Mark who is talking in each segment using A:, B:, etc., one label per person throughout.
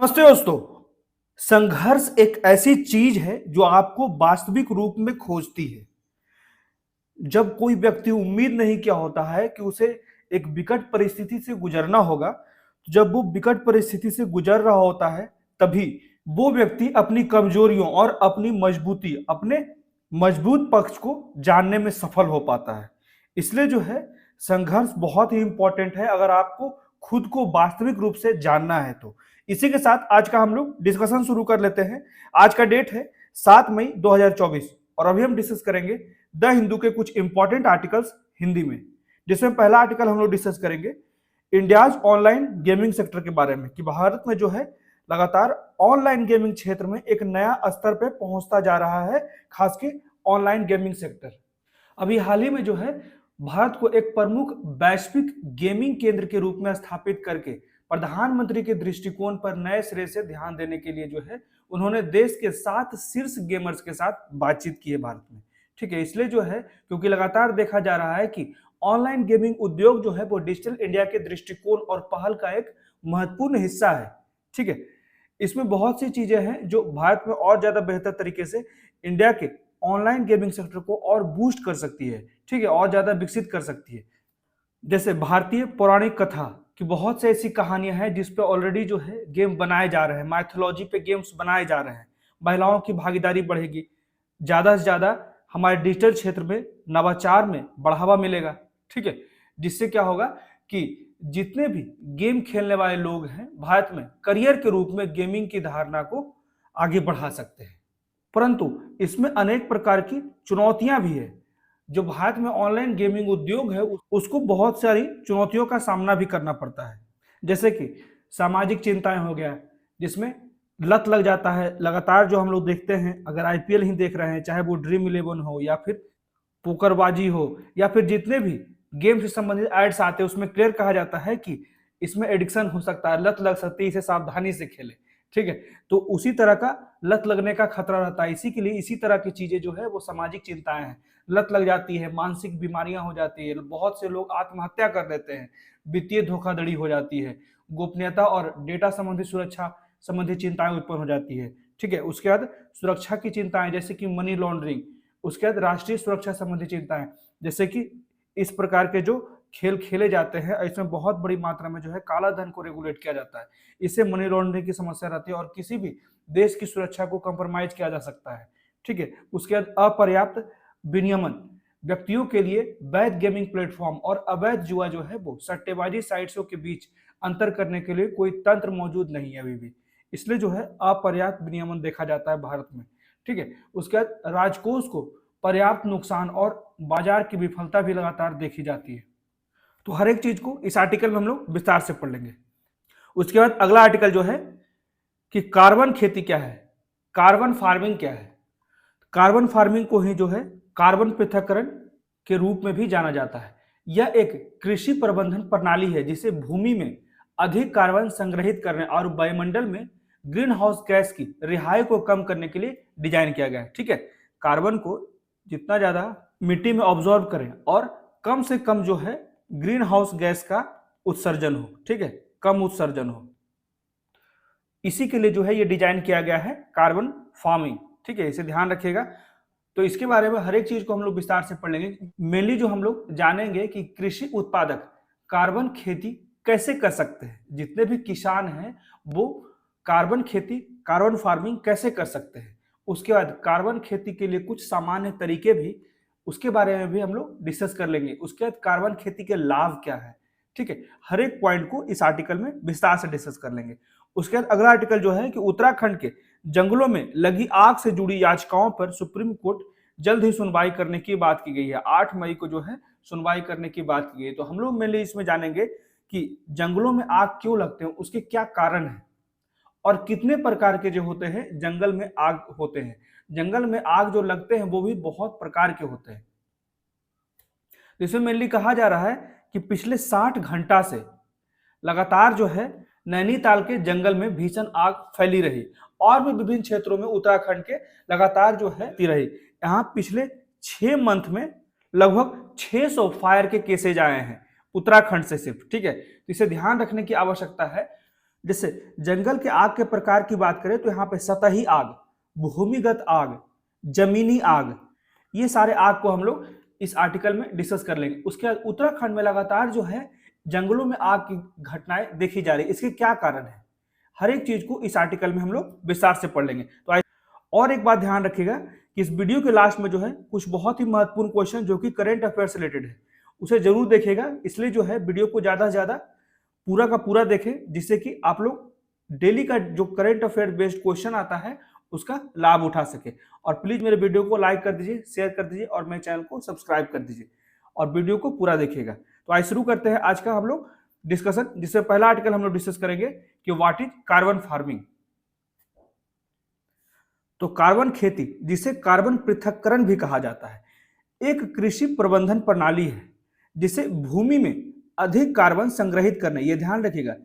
A: नमस्ते दोस्तों। संघर्ष एक ऐसी चीज है जो आपको वास्तविक रूप में खोजती है। जब कोई व्यक्ति उम्मीद नहीं किया होता है कि उसे एक विकट परिस्थिति से गुजरना होगा, जब वो विकट परिस्थिति से गुजर रहा होता है, तभी वो व्यक्ति अपनी कमजोरियों और अपनी मजबूती, अपने मजबूत पक्ष को जानने में सफल हो पाता है। इसलिए जो है संघर्ष बहुत ही इंपॉर्टेंट है अगर आपको खुद को वास्तविक रूप से जानना है तो। इसी के साथ आज का हम लोग डिस्कशन शुरू कर लेते हैं। आज का डेट है 7 मई 2024 और अभी हम डिस्कस करेंगे द हिंदू के कुछ इंपॉर्टेंट आर्टिकल्स हिंदी में, जिसमें पहला आर्टिकल हम लोग डिस्कस करेंगे इंडियाज ऑनलाइन गेमिंग सेक्टर के बारे में कि भारत में जो है लगातार ऑनलाइन गेमिंग क्षेत्र में एक नया स्तर पे पहुंचता जा रहा है, खास के ऑनलाइन गेमिंग सेक्टर। अभी हाल ही में जो है भारत को एक प्रमुख वैश्विक गेमिंग केंद्र के रूप में स्थापित करके प्रधानमंत्री के दृष्टिकोण पर नए सिरे से ध्यान देने के लिए जो है उन्होंने देश के 7 शीर्ष गेमर्स के साथ बातचीत की है भारत में। ठीक है, इसलिए जो है क्योंकि लगातार देखा जा रहा है कि ऑनलाइन गेमिंग उद्योग जो है वो डिजिटल इंडिया के दृष्टिकोण और पहल का एक महत्वपूर्ण हिस्सा है। ठीक है, इसमें बहुत सी चीजें हैं जो भारत में और ज्यादा बेहतर तरीके से इंडिया के ऑनलाइन गेमिंग सेक्टर को और बूस्ट कर सकती है। ठीक है, और ज्यादा विकसित कर सकती है। जैसे भारतीय पौराणिक कथा की बहुत से ऐसी कहानियां हैं जिस पे ऑलरेडी जो है गेम बनाए जा रहे हैं, माइथोलॉजी पे गेम्स बनाए जा रहे हैं। महिलाओं की भागीदारी बढ़ेगी, ज्यादा से ज्यादा हमारे डिजिटल क्षेत्र में नवाचार में बढ़ावा मिलेगा। ठीक है, जिससे क्या होगा कि जितने भी गेम खेलने वाले लोग हैं भारत में करियर के रूप में गेमिंग की धारणा को आगे बढ़ा सकते हैं। परंतु इसमें अनेक प्रकार की चुनौतियां भी है। जो भारत में ऑनलाइन गेमिंग उद्योग है उसको बहुत सारी चुनौतियों का सामना भी करना पड़ता है। जैसे कि सामाजिक चिंताएं हो गया, जिसमें लत लग जाता है। लगातार जो हम लोग देखते हैं, अगर आईपीएल ही देख रहे हैं, चाहे वो ड्रीम इलेवन हो या फिर पोकरबाजी हो या फिर जितने भी गेम से संबंधित एड्स आते हैं, उसमें क्लियर कहा जाता है कि इसमें एडिक्शन हो सकता है, लत लग सकती है, इसे सावधानी से खेले। ठीक है, तो उसी तरह का लत लगने का खतरा रहता है। इसी के लिए इसी तरह की चीजें जो है वो सामाजिक चिंताएं हैं। लत लग जाती है, मानसिक बीमारियां हो जाती है, बहुत से लोग आत्महत्या कर देते हैं, वित्तीय धोखाधड़ी हो जाती है, गोपनीयता और डेटा संबंधी सुरक्षा संबंधी चिंताएं उत्पन्न हो जाती है। ठीक है, उसके बाद सुरक्षा की चिंताएं जैसे कि मनी लॉन्ड्रिंग, उसके बाद राष्ट्रीय सुरक्षा संबंधी चिंताएं जैसे कि इस प्रकार के जो खेल खेले जाते हैं इसमें बहुत बड़ी मात्रा में जो है काला धन को रेगुलेट किया जाता है। इससे मनी लॉन्ड्रिंग की समस्या रहती है और किसी भी देश की सुरक्षा को कंप्रोमाइज किया जा सकता है। ठीक है, उसके बाद अपर्याप्त विनियमन, व्यक्तियों के लिए वैध गेमिंग प्लेटफॉर्म और अवैध जुआ जो है वो सट्टेबाजी साइट्सों के बीच अंतर करने के लिए कोई तंत्र मौजूद नहीं है अभी भी। इसलिए जो है अपर्याप्त विनियमन देखा जाता है भारत में। ठीक है, उसके बाद राजकोष को पर्याप्त नुकसान और बाजार की विफलता भी लगातार देखी जाती है। तो हर एक चीज को इस आर्टिकल में हम लोग विस्तार से पढ़ लेंगे। उसके बाद अगला आर्टिकल जो है कि कार्बन खेती क्या है, कार्बन फार्मिंग क्या है। कार्बन फार्मिंग को ही जो है कार्बन पृथक्करण के रूप में भी जाना जाता है। यह एक कृषि प्रबंधन प्रणाली है जिसे भूमि में अधिक कार्बन संग्रहित करने और वायुमंडल में ग्रीन हाउस गैस की रिहाई को कम करने के लिए डिजाइन किया गया है। ठीक है, कार्बन को जितना ज्यादा मिट्टी में ऑब्जॉर्व करें और कम से कम जो है ग्रीन हाउस गैस का उत्सर्जन हो। ठीक है, कम उत्सर्जन हो, इसी के लिए जो है ये डिजाइन किया गया है कार्बन फार्मिंग। ठीक है, इसे ध्यान रखिएगा। तो इसके बारे में हर एक चीज को हम लोग विस्तार से पढ़ लेंगे। मेनली जो हम लोग जानेंगे कि कृषि उत्पादक कार्बन खेती कैसे कर सकते हैं, जितने भी किसान हैं वो कार्बन खेती, कार्बन फार्मिंग कैसे कर सकते हैं। उसके बाद कार्बन खेती के लिए कुछ सामान्य तरीके भी, उसके बारे में भी हम लोग डिस्कस कर लेंगे। उसके बाद कार्बन खेती के लाभ क्या है। ठीक है, हर एक पॉइंट को इस आर्टिकल में विस्तार से डिस्कस कर लेंगे। उसके बाद अगला आर्टिकल जो है कि उत्तराखंड के जंगलों में लगी आग से जुड़ी याचिकाओं पर सुप्रीम कोर्ट जल्द ही सुनवाई करने की बात की गई है। 8 मई को जो है सुनवाई करने की बात की गई है। तो हम लोग मेनली इसमें जानेंगे कि जंगलों में आग क्यों लगते हैं, उसके क्या कारण है और कितने प्रकार के जो होते हैं जंगल में आग होते हैं। जंगल में आग जो लगते हैं वो भी बहुत प्रकार के होते हैं। इसमें मेनली कहा जा रहा है कि पिछले 60 घंटा से लगातार जो है नैनीताल के जंगल में भीषण आग फैली रही और भी विभिन्न क्षेत्रों में उत्तराखंड के लगातार जो है रही। यहाँ पिछले 6 मंथ में लगभग 600 फायर के केसेज आए हैं उत्तराखंड से सिर्फ। ठीक है, तो इसे ध्यान रखने की आवश्यकता है। जैसे जंगल के आग के प्रकार की बात करें तो यहाँ पे सतही आग, भूमिगत आग, जमीनी आग, ये सारे आग को हम लोग इस आर्टिकल में डिस्कस कर लेंगे। उसके बाद उत्तराखंड में लगातार जो है जंगलों में आग की घटनाएं देखी जा रही है, इसके क्या कारण है, हर एक चीज को इस आर्टिकल में हम लोग विस्तार से पढ़ लेंगे। तो और एक बात ध्यान रखिएगा कि इस वीडियो के लास्ट में जो है कुछ बहुत ही महत्वपूर्ण क्वेश्चन जो कि करंट अफेयर से रिलेटेड है उसे जरूर देखिएगा, इसलिए जो है वीडियो को ज्यादा से ज्यादा पूरा का पूरा देखें, जिससे कि आप लोग डेली का जो करंट अफेयर बेस्ड क्वेश्चन आता है उसका लाभ उठा सके। और प्लीज मेरे वीडियो को लाइक कर दीजिए, शेयर कर दीजिए और मेरे चैनल को सब्सक्राइब कर दीजिए और वीडियो को पूरा देखिएगा। तो आइए शुरू करते हैं आज का हम लोग डिस्कशन, जिससे पहला आर्टिकल हम लोग डिस्कस करेंगे कि व्हाट इज कार्बन फार्मिंग। तो कार्बन खेती, जिसे कार्बन पृथक्करण भी कहा जाता है, एक कृषि प्रबंधन प्रणाली है जिसे भूमि में अधिक कार्बन संग्रहित करना, यह ध्यान रखिएगा।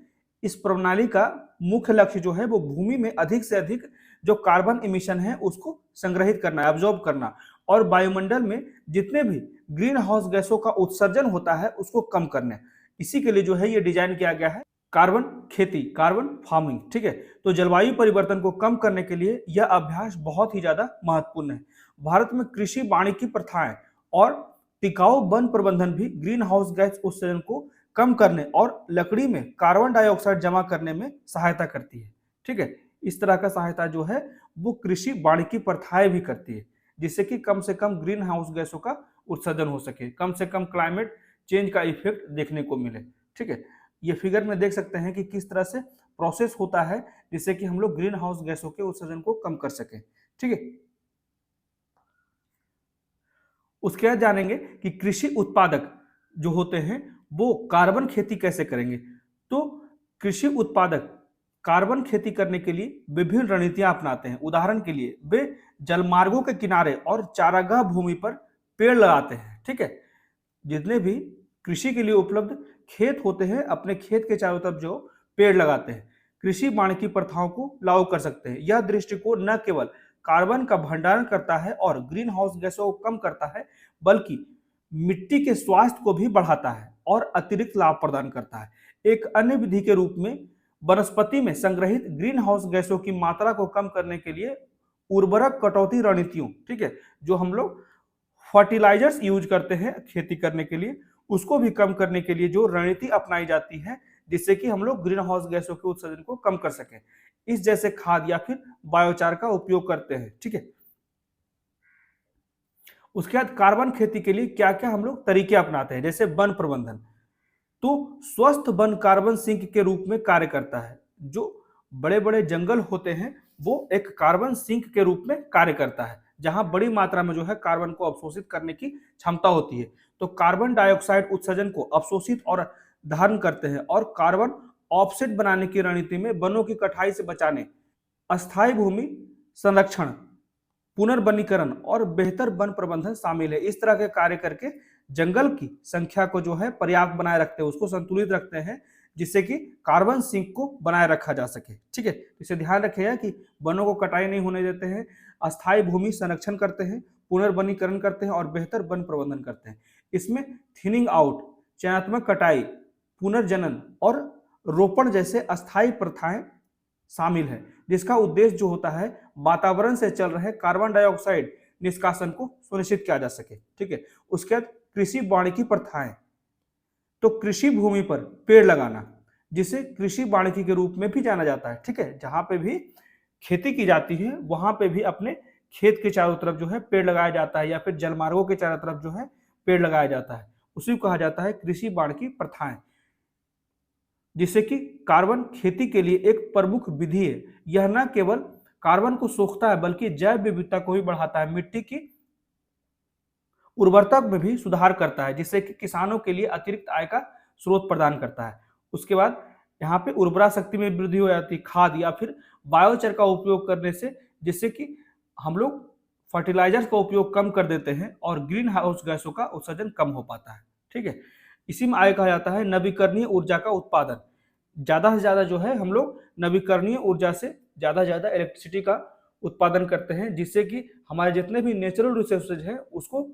A: इस प्रणाली का मुख्य लक्ष्य जो है वो भूमि में अधिक से अधिक जो कार्बन इमिशन है उसको संग्रहित करना, एब्जॉर्ब करना, और वायुमंडल में जितने भी ग्रीन हाउस गैसों का उत्सर्जन होता है उसको कम करना। इसी के लिए जो है ये डिजाइन किया गया है कार्बन खेती, कार्बन फार्मिंग। ठीक है, तो जलवायु परिवर्तन को कम करने के लिए यह अभ्यास बहुत ही ज्यादा महत्वपूर्ण है। भारत में कृषि वानिकी प्रथाएं और टिकाऊ वन प्रबंधन भी ग्रीन हाउस गैस उत्सर्जन को कम करने और लकड़ी में कार्बन डाइऑक्साइड जमा करने में सहायता करती है। ठीक है, इस तरह का सहायता जो है वो कृषि वानिकी प्रथाएं भी करती है, जिससे कि कम से कम ग्रीन हाउस गैसों का उत्सर्जन हो सके, कम से कम क्लाइमेट चेंज का इफेक्ट देखने को मिले। ठीक है, ये फिगर में देख सकते हैं कि किस तरह से प्रोसेस होता है जिससे कि हम लोग ग्रीन हाउस गैसों के उत्सर्जन को कम कर सकें। ठीक है, उसके बाद जानेंगे कि कृषि उत्पादक जो होते हैं वो कार्बन खेती कैसे करेंगे। तो कृषि उत्पादक कार्बन खेती करने के लिए विभिन्न रणनीतियां अपनाते हैं। उदाहरण के लिए वे जलमार्गों के किनारे और चारागाह भूमि पर पेड़ लगाते हैं। ठीक है, जितने भी कृषि के लिए उपलब्ध खेत होते हैं अपने खेत के चारों तरफ जो पेड़ लगाते हैं, कृषि वानिकी प्रथाओं को लागू कर सकते हैं। यह दृष्टिकोण न केवल कार्बन का भंडारण करता है और ग्रीन हाउस गैसों को कम करता है, बल्कि मिट्टी के स्वास्थ्य को भी बढ़ाता है और अतिरिक्त लाभ प्रदान करता है। एक अन्य विधि के रूप में वनस्पति में संग्रहित ग्रीन हाउस गैसों की मात्रा को कम करने के लिए उर्वरक कटौती रणनीतियों, ठीक है, जो हम लोग फर्टिलाइजर्स यूज करते हैं खेती करने के लिए, उसको भी कम करने के लिए जो रणनीति अपनाई जाती है जिससे कि हम लोग ग्रीन हाउस गैसों के उत्सर्जन को कम कर सकें, इस जैसे खाद या फिर बायोचार का उपयोग करते हैं। ठीक है, उसके बाद कार्बन खेती के लिए क्या क्या हम लोग तरीके अपनाते हैं, जैसे वन प्रबंधन। तो स्वस्थ वन कार्बन सिंक के रूप में कार्य करता है। जो बड़े बड़े जंगल होते हैं वो एक कार्बन सिंक के रूप में कार्य करता है, जहां बड़ी मात्रा में जो है कार्बन को अवशोषित करने की क्षमता होती है। तो कार्बन डाइऑक्साइड उत्सर्जन को अवशोषित और धारण करते हैं और कार्बन ऑफसेट बनाने की रणनीति में वनों की कटाई से बचाने, अस्थायी भूमि संरक्षण, पुनर्वनीकरण और बेहतर वन प्रबंधन शामिल है। इस तरह के कार्य करके जंगल की संख्या को जो है पर्याप्त बनाए रखते हैं, उसको संतुलित रखते हैं, जिससे कि कार्बन सिंक को बनाए रखा जा सके। ठीक है, इसे ध्यान रखिएगा कि वनों को कटाई नहीं होने देते हैं, अस्थायी भूमि संरक्षण करते हैं, पुनर्वनीकरण करते हैं और बेहतर वन प्रबंधन करते हैं। इसमें थिनिंग आउट, चयनात्मक कटाई, पुनर्जनन और रोपण जैसे अस्थायी प्रथाएं शामिल है, जिसका उद्देश्य जो होता है वातावरण से चल रहे कार्बन डाइऑक्साइड निष्कासन को सुनिश्चित किया जा सके। ठीक है, उसके बाद कृषि वानिकी प्रथाएं। तो कृषि भूमि पर पेड़ लगाना, जिसे कृषि वानिकी के रूप में भी जाना जाता है। ठीक है, जहां पे भी खेती की जाती है वहां पे भी अपने खेत के चारों तरफ जो है पेड़ लगाया जाता है, या फिर जलमार्गों के चारों तरफ जो है पेड़ लगाया जाता है, उसी को कहा जाता है कृषि वानिकी प्रथाएं, जिससे कि कार्बन खेती के लिए एक प्रमुख विधि है। यह न केवल कार्बन को सोखता है बल्कि जैव विविधता को भी बढ़ाता है, मिट्टी की उर्वरता में भी सुधार करता है, जिससे कि किसानों के लिए अतिरिक्त आय का स्रोत प्रदान करता है। उसके बाद यहाँ पे उर्वरा शक्ति में वृद्धि हो जाती है खाद या फिर बायोचार का उपयोग करने से, जिससे कि हम लोग फर्टिलाइजर्स का उपयोग कम कर देते हैं और ग्रीन हाउस गैसों का उत्सर्जन कम हो पाता है। ठीक है, इसी में आय कहा जाता है नवीकरणीय ऊर्जा का उत्पादन। ज्यादा से ज्यादा जो है हम लोग नवीकरणीय ऊर्जा से ज्यादा इलेक्ट्रिसिटी का उत्पादन करते हैं, जिससे कि हमारे जितने भी नेचुरल रिसोर्सेज हैं उसको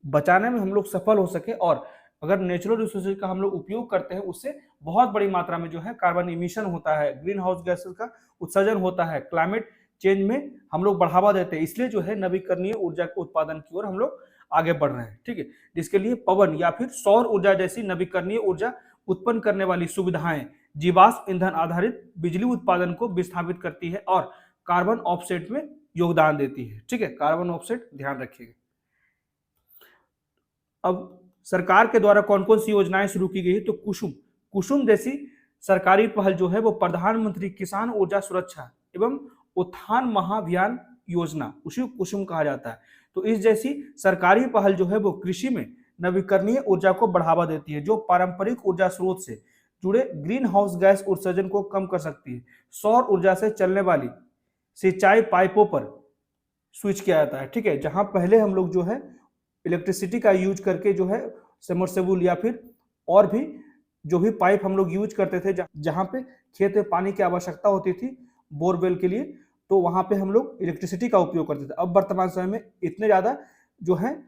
A: बचाने में हम लोग सफल हो सके और अगर नेचुरल रिसोर्सेज का हम लोग उपयोग करते हैं उससे बहुत बड़ी मात्रा में जो है कार्बन इमिशन होता है, ग्रीन हाउस गैसेस का उत्सर्जन होता है, क्लाइमेट चेंज में हम लोग बढ़ावा देते हैं। इसलिए जो है नवीकरणीय ऊर्जा के उत्पादन की ओर हम लोग आगे बढ़ रहे हैं। ठीक है, जिसके लिए पवन या फिर सौर ऊर्जा जैसी नवीकरणीय ऊर्जा उत्पन्न करने वाली सुविधाएं जीवाश्म ईंधन आधारित बिजली उत्पादन को विस्थापित करती है और कार्बन ऑफसेट में योगदान देती है। ठीक है, कार्बन ऑफसेट ध्यान रखिएगा। अब सरकार के द्वारा कौन कौन सी योजनाएं शुरू की गई है, तो कुसुम जैसी सरकारी पहल जो है वो प्रधानमंत्री किसान ऊर्जा सुरक्षा एवं उत्थान महाभियान योजना, उसी कुसुम कहा जाता है। तो इस जैसी सरकारी पहल जो है वो कृषि में नवीकरणीय ऊर्जा को बढ़ावा देती है, जो पारंपरिक ऊर्जा स्रोत से जुड़े ग्रीन हाउस गैस उत्सर्जन को कम कर सकती है। सौर ऊर्जा से चलने वाली सिंचाई पाइपों पर स्विच किया जाता है। ठीक है, जहां पहले हम लोग जो है इलेक्ट्रिसिटी का यूज करके जो है सबमर्सिबल या फिर और भी जो भी पाइप हम लोग यूज करते थे, जहां पे खेत में पानी की आवश्यकता होती थी बोरवेल के लिए, तो वहां पे हम लोग इलेक्ट्रिसिटी का उपयोग करते थे। अब वर्तमान समय में इतने ज्यादा जो है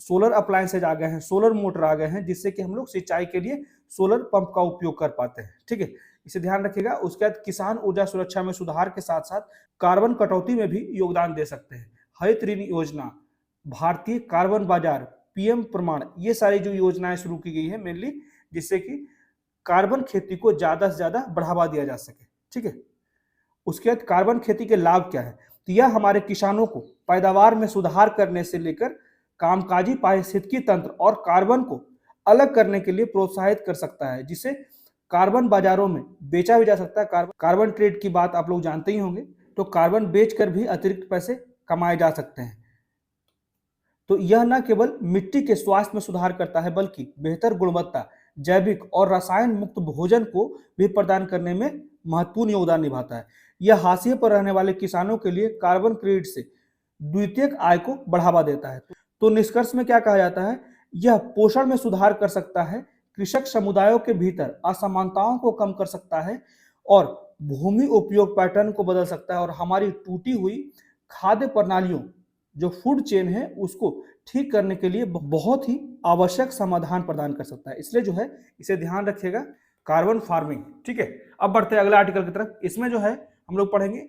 A: सोलर अप्लायंसेज आ गए हैं, सोलर मोटर आ गए हैं, जिससे कि हम लोग सिंचाई के लिए सोलर पंप का उपयोग कर पाते हैं। ठीक है, इसे ध्यान रखिएगा। उसके बाद किसान ऊर्जा सुरक्षा में सुधार के साथ साथ कार्बन कटौती में भी योगदान दे सकते हैं। हरित ऋण योजना, भारतीय कार्बन बाजार, पीएम प्रमाण, ये सारी जो योजनाएं शुरू की गई है मेनली जिससे कि कार्बन खेती को ज्यादा से ज्यादा बढ़ावा दिया जा सके। ठीक है, उसके बाद कार्बन खेती के लाभ क्या है, तो यह हमारे किसानों को पैदावार में सुधार करने से लेकर कामकाजी पारिस्थितिकी तंत्र और कार्बन को अलग करने के लिए प्रोत्साहित कर सकता है, जिसे कार्बन बाजारों में बेचा भी जा सकता है। कार्बन ट्रेड की बात आप लोग जानते ही होंगे, तो कार्बन बेचकर भी अतिरिक्त पैसे कमाए जा सकते हैं। तो यह न केवल मिट्टी के स्वास्थ्य में सुधार करता है बल्कि बेहतर गुणवत्ता, जैविक और रसायन मुक्त भोजन को भी प्रदान करने में महत्वपूर्ण योगदान निभाता है। यह हाशिए पर रहने वाले किसानों के लिए कार्बन क्रेडिट से द्वितीयक आय को बढ़ावा देता है। तो निष्कर्ष में क्या कहा जाता है, यह पोषण में सुधार कर सकता है, कृषक समुदायों के भीतर असमानताओं को कम कर सकता है और भूमि उपयोग पैटर्न को बदल सकता है और हमारी टूटी हुई खाद्य प्रणालियों जो फूड चेन है उसको ठीक करने के लिए बहुत ही आवश्यक समाधान प्रदान कर सकता है। इसलिए जो है इसे ध्यान रखिएगा, कार्बन फार्मिंग। ठीक है, अब बढ़ते हैं अगला आर्टिकल की तरफ। इसमें जो है हम लोग पढ़ेंगे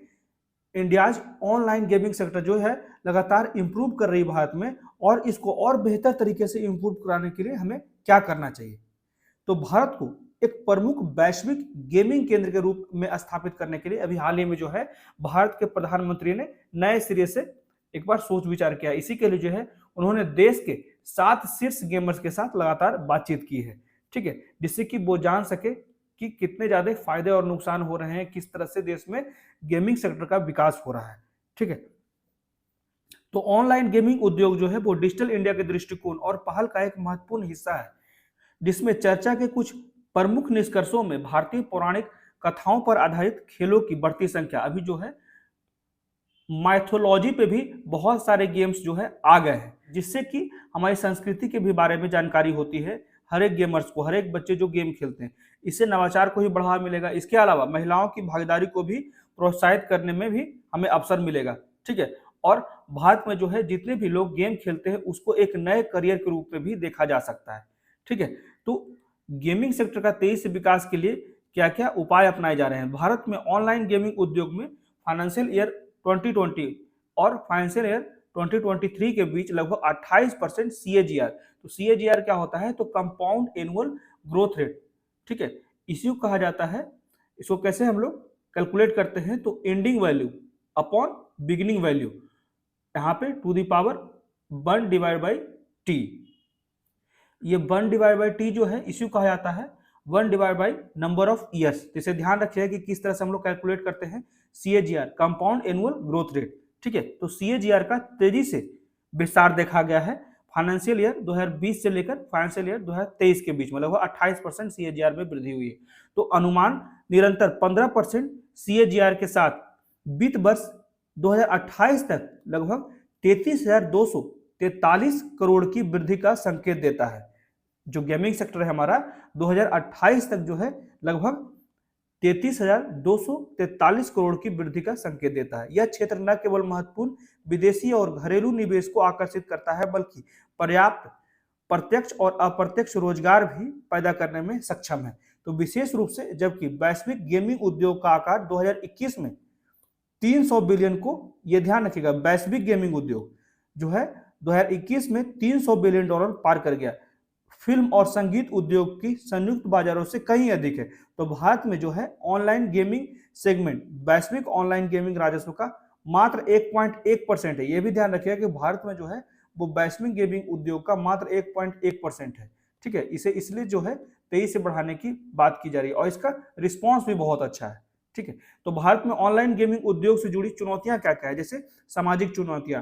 A: इंडियाज ऑनलाइन गेमिंग सेक्टर जो है लगातार इंप्रूव कर रही है भारत में, और इसको और बेहतर तरीके से इंप्रूव कराने के लिए हमें क्या करना चाहिए। तो भारत को एक प्रमुख वैश्विक गेमिंग केंद्र के रूप में स्थापित करने के लिए अभी हाल ही में जो है भारत के प्रधानमंत्री ने नए सिरे से एक बार सोच विचार किया। इसी के लिए जो है उन्होंने देश के 7 शीर्ष गेमर्स के साथ लगातार बातचीत की है। ठीक है, जिससे कि वो जान सके कि कितने ज्यादा फायदे और नुकसान हो रहे हैं, किस तरह से देश में गेमिंग सेक्टर का विकास हो रहा है। ठीक है, तो ऑनलाइन गेमिंग उद्योग जो है वो डिजिटल इंडिया के दृष्टिकोण और पहल का एक महत्वपूर्ण हिस्सा है, जिसमें चर्चा के कुछ प्रमुख निष्कर्षों में भारतीय पौराणिक कथाओं पर आधारित खेलों की बढ़ती संख्या, अभी जो है माइथोलॉजी पे भी बहुत सारे गेम्स जो है आ गए हैं, जिससे कि हमारी संस्कृति के भी बारे में जानकारी होती है हर एक गेमर्स को, हर एक बच्चे जो गेम खेलते हैं। इससे नवाचार को भी बढ़ावा मिलेगा। इसके अलावा महिलाओं की भागीदारी को भी प्रोत्साहित करने में भी हमें अवसर मिलेगा। ठीक है, और भारत में जो है जितने भी लोग गेम खेलते हैं उसको एक नए करियर के रूप में भी देखा जा सकता है। ठीक है, तो गेमिंग सेक्टर का तेजी से विकास के लिए क्या क्या उपाय अपनाए जा रहे हैं। भारत में ऑनलाइन गेमिंग उद्योग में फाइनेंशियल ईयर 2020 और फाइनेंशियल ईयर 2023 के बीच लगभग 28% CAGR। तो CAGR क्या होता है, तो कंपाउंड एनुअल ग्रोथ रेट। ठीक है, इसी को कहा जाता है। इसको कैसे हम लोग कैलकुलेट करते हैं, तो ending value upon beginning value, यहाँ पे to the power 1 divide by T. ये 1 डिवाइड बाई टी जो है इसी को कहा जाता है 1 divide by number of years. जैसे ध्यान रखिएगा कि किस तरह से हम लोग कैलकुलेट करते हैं CAGR, compound annual growth rate. ठीक है, तो CAGR का तेजी से विस्तार देखा गया है फाइनेंशियल ईयर 2020 से लेकर फाइनेंशियल ईयर 2023 के बीच में लगभग 28% CAGR में वृद्धि हुई है। तो अनुमान निरंतर 15% CAGR के साथ वित्त वर्ष 2028 तक लगभग 33,243 करोड़ की वृद्धि का संकेत देता है। जो गेमिंग सेक्टर है हमारा 2028 तक जो है लगभग 33,243 करोड़ की वृद्धि का संकेत देता है। यह क्षेत्र न केवल महत्वपूर्ण विदेशी और घरेलू निवेश को आकर्षित करता है बल्कि पर्याप्त प्रत्यक्ष और अप्रत्यक्ष रोजगार भी पैदा करने में सक्षम है। तो विशेष रूप से जबकि वैश्विक गेमिंग उद्योग का आकार 2021 में 300 बिलियन को, ये ध्यान रखिएगा, वैश्विक गेमिंग उद्योग जो है 2021 में 300 बिलियन डॉलर पार कर गया। फिल्म और संगीत उद्योग की संयुक्त बाजारों से कहीं अधिक है। तो भारत में जो है ऑनलाइन गेमिंग सेगमेंट वैश्विक ऑनलाइन गेमिंग राजस्व का मात्र 1.1% है। यह भी ध्यान रखिएगा कि भारत में जो है वो वैश्विक गेमिंग उद्योग का मात्र 1.1% है। ठीक है, इसे इसलिए जो है 23 से बढ़ाने की बात की जा रही है और इसका रिस्पॉन्स भी बहुत अच्छा है। ठीक है, तो भारत में ऑनलाइन गेमिंग उद्योग से जुड़ी चुनौतियां क्या क्या है? जैसे सामाजिक चुनौतियां,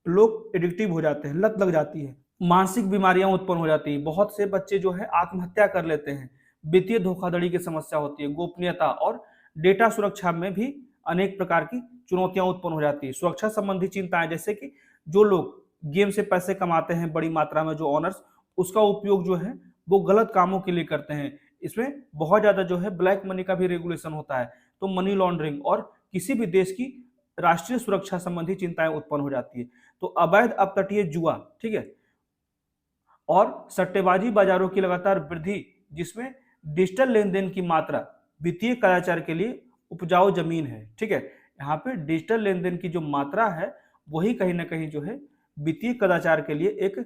A: लोग एडिक्टिव हो जाते हैं, लत लग जाती है, मानसिक बीमारियां उत्पन्न हो जाती है, बहुत से बच्चे जो है आत्महत्या कर लेते हैं, वित्तीय धोखाधड़ी की समस्या होती है, गोपनीयता और डेटा सुरक्षा में भी अनेक प्रकार की चुनौतियां उत्पन्न हो जाती है। सुरक्षा संबंधी चिंताएं, जैसे कि जो लोग गेम से पैसे कमाते हैं बड़ी मात्रा में, जो ऑनर्स, उसका उपयोग जो है वो गलत कामों के लिए करते हैं। इसमें बहुत ज्यादा जो है ब्लैक मनी का भी रेगुलेशन होता है, तो मनी लॉन्ड्रिंग और किसी भी देश की राष्ट्रीय सुरक्षा संबंधी चिंताएं उत्पन्न हो जाती है। तो अवैध अपतटीय जुआ, ठीक है, और सट्टेबाजी बाजारों की लगातार वृद्धि, जिसमें डिजिटल लेन देन की मात्रा वित्तीय कदाचार के लिए उपजाऊ जमीन है। ठीक है, यहाँ पे डिजिटल लेन देन की जो मात्रा है वही कहीं ना कहीं जो है वित्तीय कदाचार के लिए एक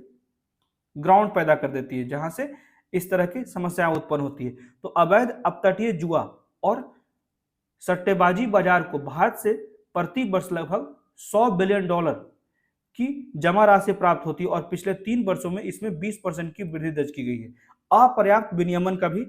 A: ग्राउंड पैदा कर देती है, जहां से इस तरह की समस्याएं उत्पन्न होती है। तो अवैध अपतटीय जुआ और सट्टेबाजी बाजार को भारत से प्रति वर्ष लगभग 100 बिलियन डॉलर की जमा राशि प्राप्त होती है और पिछले 3 वर्षों में इसमें 20% की वृद्धि दर्ज की गई है। अपर्याप्त विनियमन का भी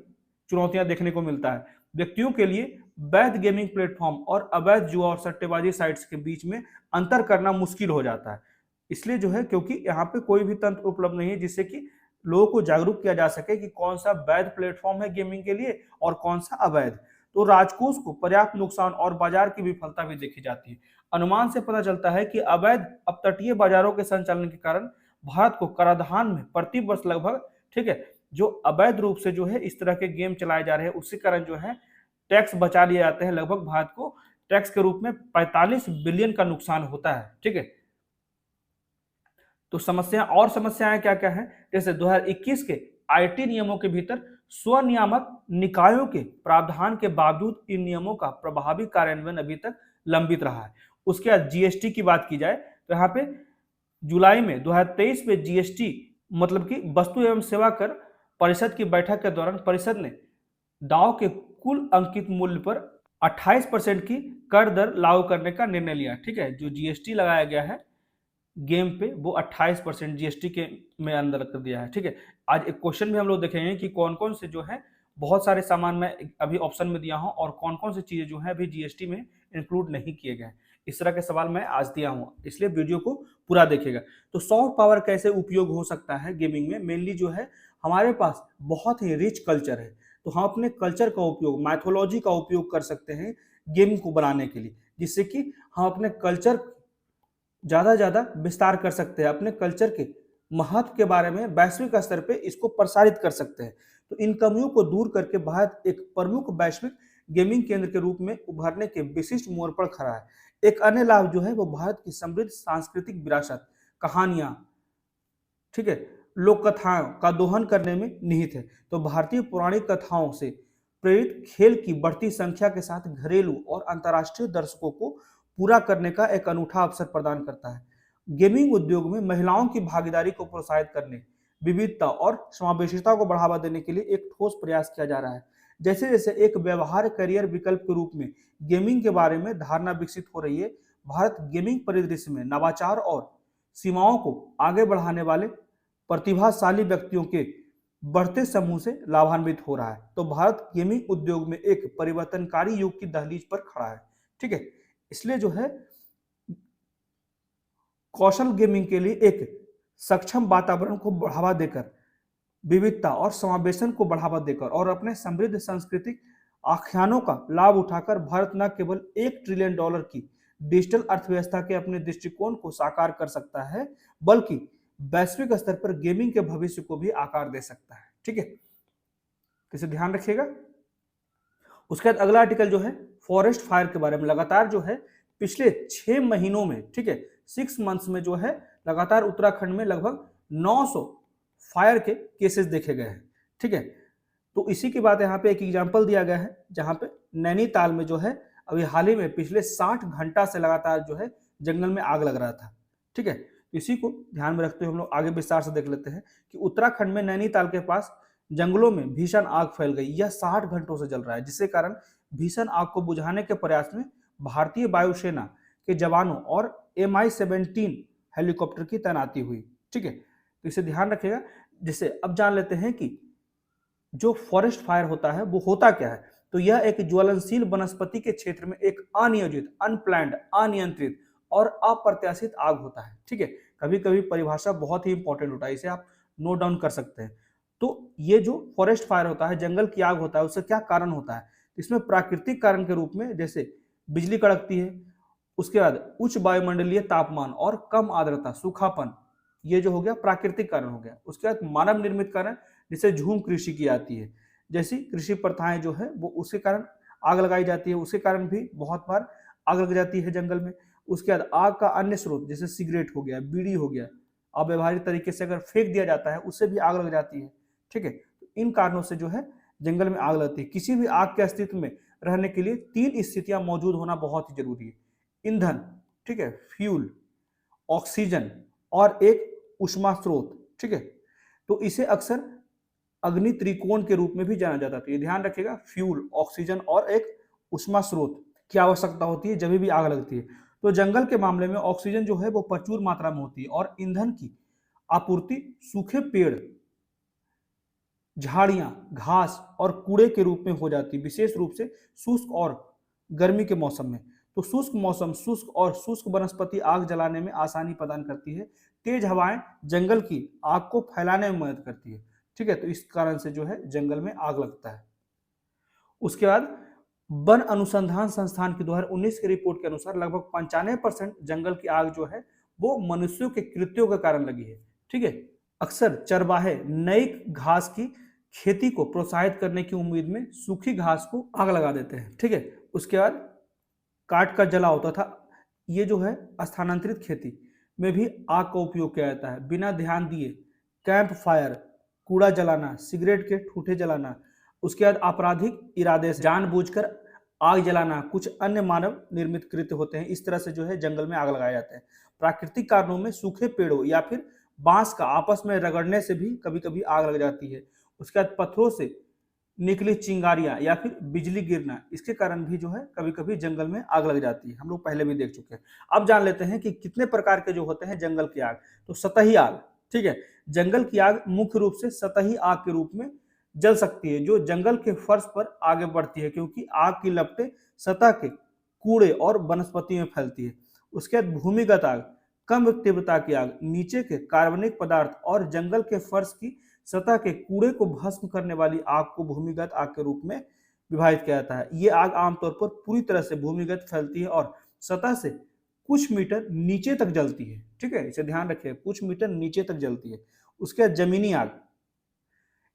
A: चुनौतियां देखने को मिलता है। व्यक्तियों के लिए वैध गेमिंग प्लेटफॉर्म और अवैध जुआ और सट्टेबाजी साइट्स के बीच में अंतर करना मुश्किल हो जाता है। इसलिए जो है, क्योंकि यहाँ पे कोई भी तंत्र उपलब्ध नहीं है जिससे कि लोगों को जागरूक किया जा सके कि कौन सा वैध प्लेटफॉर्म है गेमिंग के लिए और कौन सा अवैध। तो राजकोष को पर्याप्त नुकसान और बाजार की विफलता भी देखी जाती है। अनुमान से पता चलता है कि अवैध अपतटीय बाजारों के संचालन के कारण भारत को कराधान में प्रति वर्ष लगभग, ठीक है, जो अवैध रूप से जो है इस तरह के गेम चलाए जा रहे हैं उसके कारण जो है टैक्स बचा लिए जाते हैं। लगभग भारत को टैक्स के रूप में 45 बिलियन का नुकसान होता है। ठीक है, तो समस्याएं क्या क्या है? जैसे 2021 के आईटी नियमों के भीतर स्वनियामक निकायों के प्रावधान के बावजूद इन नियमों का प्रभावी कार्यान्वयन अभी तक लंबित रहा है। उसके बाद जीएसटी की बात की जाए तो यहाँ पे जुलाई में 2023 में जीएसटी मतलब कि वस्तु एवं सेवा कर परिषद की बैठक के दौरान परिषद ने दाव के कुल अंकित मूल्य पर 28% की कर दर लागू करने का निर्णय लिया। ठीक है, जो जीएसटी लगाया गया है गेम पे वो 28% जीएसटी के में अंदर कर दिया है। ठीक है, आज एक क्वेश्चन भी हम लोग देखेंगे कि कौन कौन से जो है बहुत सारे सामान मैं अभी ऑप्शन में दिया हूं और कौन कौन सी चीजें जो है अभी जीएसटी में इंक्लूड नहीं किए गए। इस तरह के सवाल मैं आज दिया हूं, इसलिए वीडियो को पूरा देखिएगा। तो सॉफ्ट पावर कैसे उपयोग हो सकता है गेमिंग में? मेनली जो है हमारे पास बहुत ही रिच कल्चर है, तो हम अपने कल्चर का उपयोग, मैथोलॉजी का उपयोग कर सकते हैं गेम को बनाने के लिए, जिससे कि हम अपने कल्चर ज्यादा विस्तार कर सकते हैं, अपने कल्चर के महत्व के बारे में वैश्विक स्तर पे इसको प्रसारित कर सकते हैं। तो इन कमियों को दूर करके भारत एक प्रमुख वैश्विक गेमिंग केंद्र के रूप में उभरने के विशिष्ट मोड़ पर खड़ा है। एक अन्य लाभ जो है वो भारत की समृद्ध सांस्कृतिक विरासत, कहानियां, ठीक है, लोक कथाओं का दोहन करने में निहित है। तो भारतीय पौराणिक कथाओं से प्रेरित खेल की बढ़ती संख्या के साथ घरेलू और अंतर्राष्ट्रीय दर्शकों को पूरा करने का एक अनूठा अवसर प्रदान करता है। गेमिंग उद्योग में महिलाओं की भागीदारी को प्रोत्साहित करने, विविधता और समावेशिता को बढ़ावा देने के लिए एक ठोस प्रयास किया जा रहा है। जैसे जैसे एक व्यवहार करियर विकल्प के रूप में गेमिंग के बारे में धारणा विकसित हो रही है, भारत गेमिंग परिदृश्य में नवाचार और सीमाओं को आगे बढ़ाने वाले प्रतिभाशाली व्यक्तियों के बढ़ते समूह से लाभान्वित हो रहा है। तो भारत गेमिंग उद्योग में एक परिवर्तनकारी युग की दहलीज पर खड़ा है। ठीक है, इसलिए जो है कौशल गेमिंग के लिए एक सक्षम वातावरण को बढ़ावा देकर, विविधता और समावेशन को बढ़ावा देकर और अपने समृद्ध सांस्कृतिक आख्यानों का लाभ उठाकर भारत न केवल $1 ट्रिलियन की डिजिटल अर्थव्यवस्था के अपने दृष्टिकोण को साकार कर सकता है, बल्कि वैश्विक स्तर पर गेमिंग के भविष्य को भी आकार दे सकता है। ठीक है, इसे ध्यान रखिएगा। उसके बाद अगला आर्टिकल जो है फॉरेस्ट फायर के बारे में। लगातार जो है पिछले 6 महीनों में, ठीक है, 6 मंथ्स में जो है लगातार उत्तराखंड में लगभग 900 फायर के केसेस देखे गए हैं। ठीक है, तो इसी की बात यहाँ पे एक एग्जांपल दिया गया है जहाँ पे नैनीताल में जो है अभी हाल ही में पिछले 60 घंटा से लगातार जो है जंगल में आग लग रहा था। ठीक है, इसी को ध्यान में रखते हुए हम लोग आगे विस्तार से देख लेते हैं कि उत्तराखंड में नैनीताल के पास जंगलों में भीषण आग फैल गई। यह 60 घंटों से जल रहा है, जिसके कारण भीषण आग को बुझाने के प्रयास में भारतीय वायुसेना के जवानों और MI-17 हेलीकॉप्टर की तैनाती हुई। ठीक है, तो इसे ध्यान रखिएगा। जिससे अब जान लेते हैं कि जो फॉरेस्ट फायर होता है वो होता क्या है। तो यह एक ज्वलनशील वनस्पति के क्षेत्र में एक अनियोजित, अनप्लान्ड, अनियंत्रित और अप्रत्याशित आग होता है। ठीक है, कभी कभी परिभाषा बहुत ही इंपॉर्टेंट होता है, इसे आप नोट डाउन कर सकते हैं। तो ये जो फॉरेस्ट फायर होता है, जंगल की आग होता है, उससे क्या कारण होता है। इसमें प्राकृतिक कारण के रूप में जैसे बिजली कड़कती है, उसके बाद उच्च वायुमंडलीय तापमान और कम आर्द्रता, सूखापन, ये जो हो गया प्राकृतिक कारण हो गया। उसके बाद मानव निर्मित कारण, जिसे झूम कृषि की आती है, जैसी कृषि प्रथाएं जो है वो उसके कारण आग लगाई जाती है, उसके कारण भी बहुत बार आग लग जाती है जंगल में। उसके बाद आग का अन्य स्रोत जैसे सिगरेट हो गया, बीड़ी हो गया, अव्यवहारिक तरीके से अगर फेंक दिया जाता है उससे भी आग लग जाती है। ठीक है, तो इन कारणों से जो है जंगल में आग लगती है। किसी भी आग के अस्तित्व में रहने के लिए 3 स्थितियां मौजूद होना बहुत ही जरूरी है। ईंधन, ठीक है, फ्यूल, ऑक्सीजन और एक ऊष्मा स्रोत। ठीक है, तो इसे अक्सर अग्नि त्रिकोण के रूप में भी जाना जाता है। तो ये ध्यान रखिएगा, फ्यूल, ऑक्सीजन और एक ऊष्मा स्रोत की आवश्यकता होती है जब भी आग लगती है। तो जंगल के मामले में ऑक्सीजन जो है वो प्रचुर मात्रा में होती है और ईंधन की आपूर्ति सूखे पेड़, झाड़ियां, घास और कूड़े के रूप में हो जाती है, विशेष रूप से शुष्क और गर्मी के मौसम में। तो शुष्क मौसम, शुष्क और शुष्क वनस्पति आग जलाने में आसानी प्रदान करती है। तेज हवाएं जंगल की आग को फैलाने में मदद करती है। ठीक है, तो इस कारण से जो है जंगल में आग लगता है। उसके बाद वन अनुसंधान संस्थान की 2019 की रिपोर्ट के अनुसार लगभग 95% जंगल की आग जो है वो मनुष्यों के कृत्यों के कारण लगी है। ठीक है, अक्सर चरवाहे नई घास की खेती को प्रोत्साहित करने की उम्मीद में सूखी घास को आग लगा देते हैं। ठीक है, उसके बाद काट का जला होता था, ये जो है स्थानांतरित खेती में भी आग का उपयोग किया जाता है। बिना ध्यान दिए कैंप फायर, कूड़ा जलाना, सिगरेट के ठूठे जलाना, उसके बाद आपराधिक इरादे से जानबूझकर आग जलाना, कुछ अन्य मानव निर्मित कृत्य होते हैं। इस तरह से जो है जंगल में आग लगाए जाते हैं। प्राकृतिक कारणों में सूखे पेड़ों या फिर बांस का आपस में रगड़ने से भी कभी कभी आग लग जाती है। उसके बाद पत्थरों से निकली चिंगारियां या फिर बिजली गिरना, इसके कारण भी जो है कभी कभी जंगल में आग लग जाती है। हम लोग पहले भी देख चुके हैं। अब जान लेते हैं कि कितने प्रकार के जो होते हैं जंगल की आग। तो सतही आग, ठीक है, जंगल की आग मुख्य रूप से सतही आग के रूप में जल सकती है जो जंगल के फर्श पर आगे बढ़ती है, क्योंकि आग की लपटें सतह के कूड़े और वनस्पति में फैलती है। उसके बाद भूमिगत आग, कम तीव्रता की आग, नीचे के कार्बनिक पदार्थ और जंगल के फर्श की सतह के कूड़े को भस्म करने वाली आग को भूमिगत आग के रूप में विभाजित किया जाता है। ये आग आमतौर पर पूरी तरह से भूमिगत फैलती है और सतह से कुछ मीटर नीचे तक जलती है। ठीक है, इसे ध्यान रखिए, कुछ मीटर नीचे तक जलती है। उसके बाद जमीनी आग,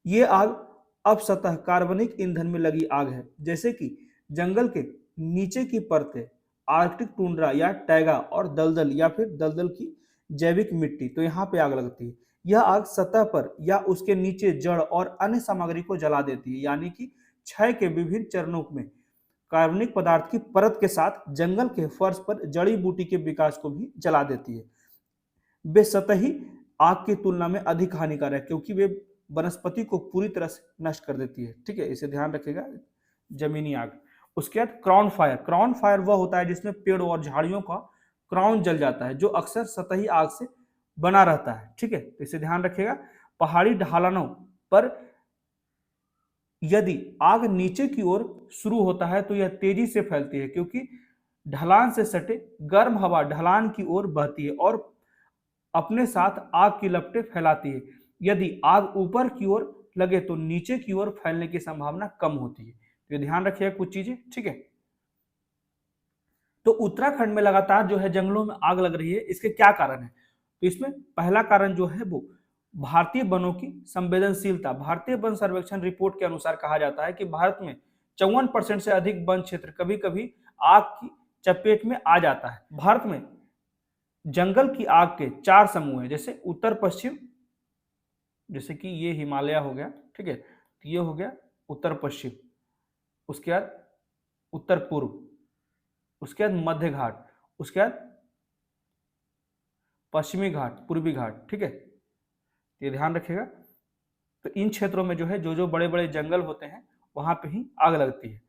A: ये आग अब सतह कार्बनिक ईंधन में लगी आग है, जैसे कि जंगल के नीचे की परतें, आर्कटिक टुंड्रा या टैगा और दलदल या फिर दलदल की जैविक मिट्टी, तो यहाँ पे आग लगती है। यह आग सतह पर या उसके नीचे जड़ और अन्य सामग्री को जला देती है, यानी कि क्षय के विभिन्न चरणों में कार्बनिक पदार्थ की परत के साथ जंगल के फर्श पर जड़ी बूटी के विकास को भी जला देती है। वे सतही आग की तुलना में अधिक हानिकारक है, क्योंकि वे वनस्पति को पूरी तरह से नष्ट कर देती है। ठीक है, इसे ध्यान रखिएगा, जमीनी आग। उसके बाद क्राउन फायर, क्राउन फायर वह होता है जिसमें पेड़ों और झाड़ियों का क्राउन जल जाता है, जो अक्सर सतही आग से बना रहता है। ठीक है, तो इसे ध्यान रखिएगा। पहाड़ी ढलानों पर यदि आग नीचे की ओर शुरू होता है तो यह तेजी से फैलती है, क्योंकि ढलान से सटे गर्म हवा ढलान की ओर बहती है और अपने साथ आग की लपटें फैलाती है। यदि आग ऊपर की ओर लगे तो नीचे की ओर फैलने की संभावना कम होती है। तो ये ध्यान रखिएगा कुछ चीजें। ठीक है, तो उत्तराखंड में लगातार जो है जंगलों में आग लग रही है, इसके क्या कारण है। तो इसमें पहला कारण जो है वो भारतीय वनों की संवेदनशीलता। भारतीय वन सर्वेक्षण रिपोर्ट के अनुसार कहा जाता है कि भारत में 54% से अधिक वन क्षेत्र कभी कभी आग की चपेट में आ जाता है। भारत में जंगल की आग के 4 समूह हैं, जैसे उत्तर पश्चिम जैसे कि ये हिमालय हो गया, ठीक है, तो ये हो गया उत्तर पश्चिम, उसके बाद उत्तर पूर्व, उसके बाद मध्य घाट, उसके बाद पश्चिमी घाट, पूर्वी घाट, ठीक है, ये ध्यान रखिएगा। तो इन क्षेत्रों में जो है जो जो बड़े बड़े जंगल होते हैं वहां पे ही आग लगती है।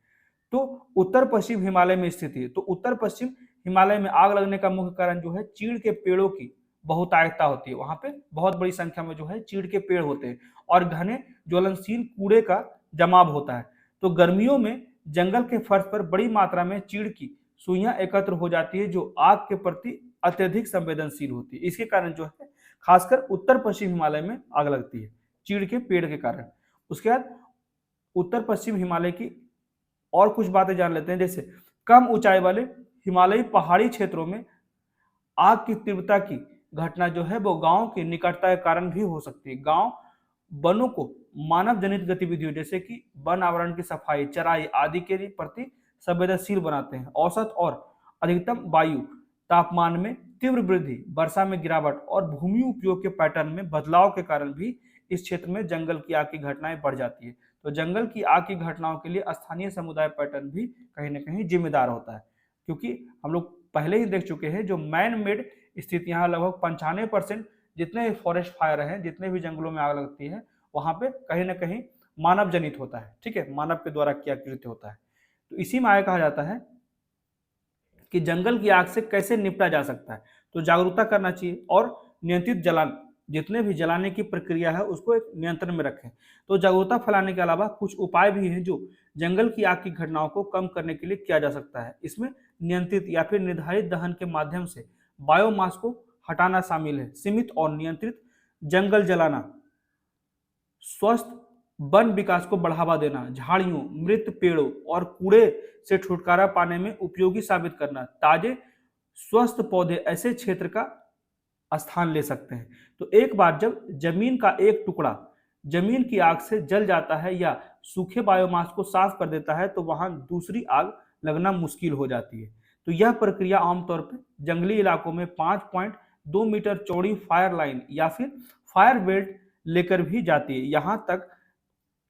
A: तो उत्तर पश्चिम हिमालय में स्थित है, तो उत्तर पश्चिम हिमालय में आग लगने का मुख्य कारण जो है चीड़ के पेड़ों की बहुतायता होती है। वहां पे बहुत बड़ी संख्या में जो है चीड़ के पेड़ होते हैं और घने ज्वलनशील कूड़े का जमाव होता है। तो गर्मियों में जंगल के फर्श पर बड़ी मात्रा में चीड़ की सुइयां एकत्र हो जाती है जो आग के प्रति अत्यधिक संवेदनशील होती है। इसके कारण जो है खासकर उत्तर पश्चिम हिमालय में आग लगती है चीड़ के पेड़ के कारण। उसके बाद उत्तर पश्चिम हिमालय की और कुछ बातें जान लेते हैं, जैसे कम ऊंचाई वाले हिमालयी पहाड़ी क्षेत्रों में आग की तीव्रता की घटना जो है वो गांव की निकटता के कारण भी हो सकती है। गांव वनों को मानव जनित गतिविधियों जैसे कि वन आवरण की सफाई, चराई आदि के प्रति संवेदनशील बनाते हैं। औसत और अधिकतम वायु तापमान में तीव्र वृद्धि, वर्षा में गिरावट और भूमि उपयोग के पैटर्न में बदलाव के कारण भी इस क्षेत्र में जंगल की आग की घटनाएं बढ़ जाती है। तो जंगल की आग की घटनाओं के लिए स्थानीय समुदाय पैटर्न भी कहीं ना कहीं जिम्मेदार होता है, क्योंकि हम लोग पहले ही देख चुके हैं जो मैन मेड स्थितियां लगभग 95% जितने भी फॉरेस्ट फायर हैं, जितने भी जंगलों में आग लगती है वहां पे कहीं ना कहीं मानव जनित होता है, ठीक है, मानव के द्वारा किया कृत्य होता है। तो इसी में आगे कहा जाता है कि जंगल की आग से कैसे निपटा जा सकता है। तो जागरूकता करना चाहिए और नियंत्रित जलान, जितने भी जलाने की प्रक्रिया है उसको एक नियंत्रण में रखें। तो जागरूकता फैलाने के अलावा कुछ उपाय भी हैं जो जंगल की आग की घटनाओं को कम करने के लिए किया जा सकता है। इसमें नियंत्रित या फिर निर्धारित दहन के माध्यम से बायोमास को हटाना शामिल है। सीमित और नियंत्रित जंगल जलाना, स्वस्थ वन विकास को बढ़ावा देना, झाड़ियों, मृत पेड़ों और कूड़े से छुटकारा पाने में उपयोगी साबित करना, ताजे स्वस्थ पौधे ऐसे क्षेत्र का स्थान ले सकते हैं। तो एक बार जब जमीन का एक टुकड़ा जमीन की आग से जल जाता है या सूखे बायोमास को साफ कर देता है तो वहां दूसरी आग लगना मुश्किल हो जाती है। तो यह प्रक्रिया आमतौर पर जंगली इलाकों में 5.2 मीटर चौड़ी फायर लाइन या फिर फायर बेल्ट लेकर भी जाती है, यहां तक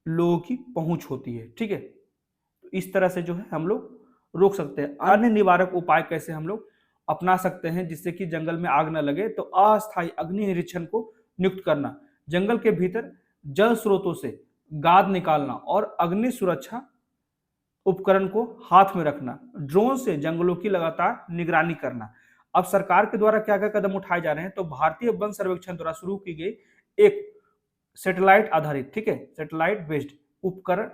A: लोगों की पहुंच होती है, ठीक है। तो इस तरह से जो है हम लोग रोक सकते हैं। अन्य निवारक उपाय कैसे हम लोग अपना सकते हैं जिससे कि जंगल में आग न लगे, तो अस्थायी अग्नि निरीक्षण को नियुक्त करना, जंगल के भीतर जल स्रोतों से गाद निकालना और अग्नि सुरक्षा उपकरण को हाथ में रखना, ड्रोन से जंगलों की लगातार निगरानी करना। अब सरकार के द्वारा क्या क्या कदम उठाए जा रहे हैं, तो भारतीय वन सर्वेक्षण द्वारा शुरू की गई एक सैटेलाइट आधारित, ठीक है, सैटेलाइट बेस्ड उपकरण,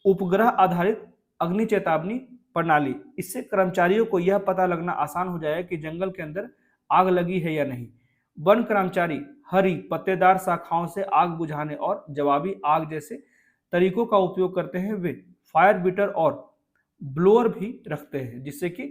A: उपग्रह आधारित अग्नि चेतावनी प्रणाली, इससे कर्मचारियों को यह पता लगना आसान हो जाएगा कि जंगल के अंदर आग लगी है या नहीं। वन कर्मचारी हरी पत्तेदार शाखाओं से आग बुझाने और जवाबी आग जैसे तरीकों का उपयोग करते हैं। वे फायर बीटर और ब्लोअर भी रखते हैं जिससे कि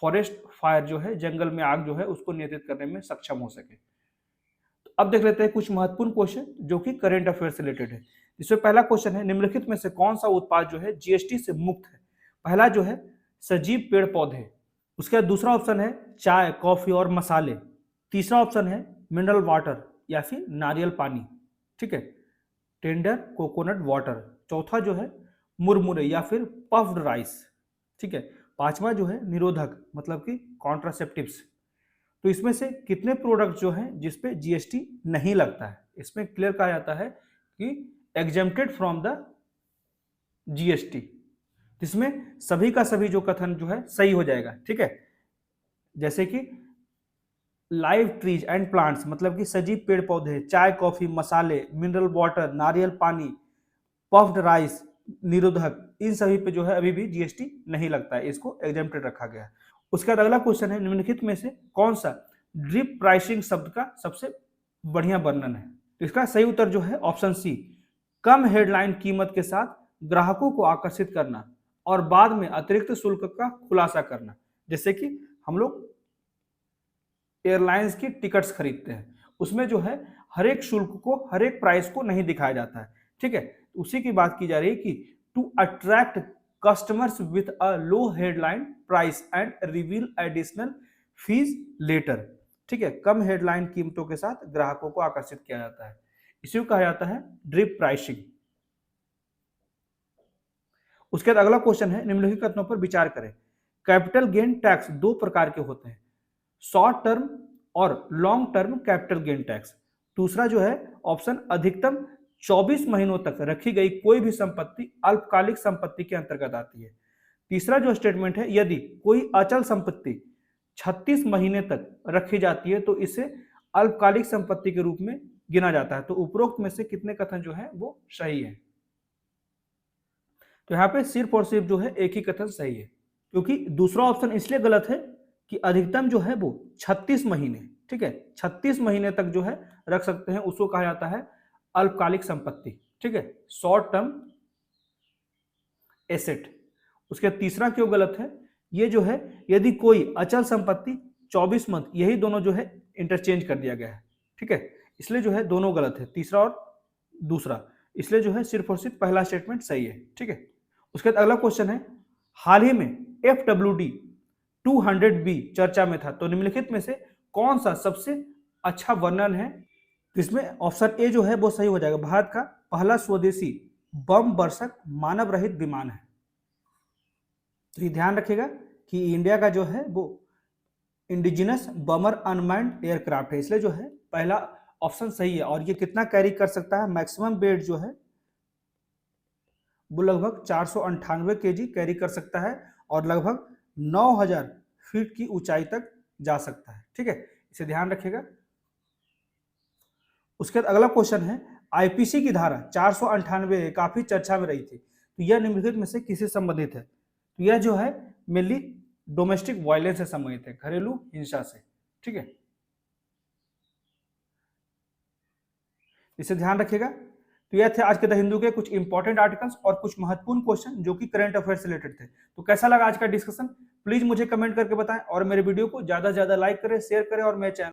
A: फॉरेस्ट फायर जो है, जंगल में आग जो है उसको नियंत्रित करने में सक्षम हो सके। तो अब देख लेते हैं कुछ महत्वपूर्ण क्वेश्चन जो कि करंट अफेयर से रिलेटेड है। इसमें पहला क्वेश्चन है, निम्नलिखित में से कौन सा उत्पाद जो है जीएसटी से मुक्त है। पहला जो है सजीव पेड़ पौधे, उसके बाद दूसरा ऑप्शन है चाय, कॉफी और मसाले, तीसरा ऑप्शन है मिनरल वाटर या फिर नारियल पानी, ठीक है, टेंडर कोकोनट वाटर, चौथा जो है मुरमुरे या फिर पफ्ड राइस, ठीक है, पांचवा जो है निरोधक मतलब कि कॉन्ट्रासेप्टिव्स। तो इसमें से कितने प्रोडक्ट जो हैं जिसपे जीएसटी नहीं लगता है, इसमें क्लियर कहा जाता है कि एग्जेम्प्टेड फ्रॉम द जीएसटी, जिसमें सभी का सभी जो कथन जो है सही हो जाएगा, ठीक है। जैसे कि लाइव ट्रीज एंड प्लांट्स मतलब कि सजीव पेड़ पौधे, चाय, कॉफी, मसाले, मिनरल वाटर, नारियल पानी, पफ्ड राइस, निरोधक, इन सभी पे जो है अभी भी जीएसटी नहीं लगता है, इसको एग्जेम्प्टेड रखा गया है। उसके बाद अगला क्वेश्चन है, निम्नलिखित में से कौन सा ड्रिप प्राइसिंग शब्द का सबसे बढ़िया वर्णन है। तो इसका सही उत्तर जो है ऑप्शन सी, कम हेडलाइन कीमत के साथ ग्राहकों को आकर्षित करना और बाद में अतिरिक्त शुल्क का खुलासा करना। जैसे कि हम लोग एयरलाइंस की टिकट्स खरीदते हैं, उसमें जो है हर एक शुल्क को, हर एक प्राइस को नहीं दिखाया जाता है, ठीक है। उसी की बात की जा रही है कि to attract customers with a low headline price and reveal additional fees later, ठीक है, कम हेडलाइन कीमतों के साथ ग्राहकों को आकर्षित किया जाता है। इसी को कहा जाता है ड्रिप प्राइसिंग। उसके बाद अगला क्वेश्चन है, निम्नलिखित कथनों पर विचार करें। कैपिटल गेन टैक्स दो प्रकार के होते हैं, शॉर्ट टर्म और long term capital gain tax. दूसरा जो है ऑप्शन, अधिकतम 24 महीनों तक रखी गई कोई भी संपत्ति अल्पकालिक संपत्ति के अंतर्गत आती है। तीसरा जो स्टेटमेंट है, यदि कोई अचल संपत्ति 36 महीने तक रखी जाती है तो इसे अल्पकालिक संपत्ति के रूप में गिना जाता है। तो उपरोक्त में से कितने कथन जो है वो सही है? तो यहाँ पे सिर्फ और सिर्फ जो है एक ही कथन सही है, क्योंकि दूसरा ऑप्शन इसलिए गलत है कि अधिकतम जो है वो 36 महीने, ठीक है, 36 महीने तक जो है रख सकते हैं, उसको कहा जाता है अल्पकालिक संपत्ति, ठीक है, शॉर्ट टर्म एसेट। उसके तीसरा क्यों गलत है? ये जो है यदि कोई अचल संपत्ति 24 मंथ, यही दोनों जो है इंटरचेंज कर दिया गया है, ठीक है, इसलिए जो है दोनों गलत है, तीसरा और दूसरा, इसलिए जो है सिर्फ और सिर्फ पहला स्टेटमेंट सही है, ठीक है। उसके बाद अगला क्वेश्चन है, हाल ही में FWD 200B चर्चा में था, तो निम्नलिखित में से कौन सा सबसे अच्छा वर्णन है? इसमें ऑप्शन ए जो है वो सही हो जाएगा, भारत का पहला स्वदेशी बम वर्षक मानव रहित विमान है। तो ये ध्यान रखिएगा कि इंडिया का जो है वो इंडिजिनस बमर अनमैन्ड एयरक्राफ्ट है, इसलिए जो है पहला ऑप्शन सही है। और ये कितना कैरी कर सकता है? मैक्सिमम वेट जो है वो लगभग 498 kg कैरी कर सकता है और लगभग 9000 फीट की ऊंचाई तक जा सकता है, ठीक है, इसे ध्यान रखिएगा। उसके बाद अगला क्वेश्चन है, आईपीसी की धारा 498 काफी चर्चा में रही थी, तो यह निम्नलिखित में से किससे संबंधित है? तो यह जो है मेनली डोमेस्टिक वायलेंस से संबंधित है, घरेलू हिंसा से, ठीक है, इसे ध्यान रखिएगा। तो यह थे आज के द हिंदू के कुछ इंपॉर्टेंट आर्टिकल्स और कुछ महत्वपूर्ण क्वेश्चन जो कि करंट अफेयर से रिलेटेड थे। तो कैसा लगा आज का डिस्कशन? प्लीज मुझे कमेंट करके बताएं और मेरे वीडियो को ज्यादा से ज्यादा लाइक करें, शेयर करें और मेरे चैनल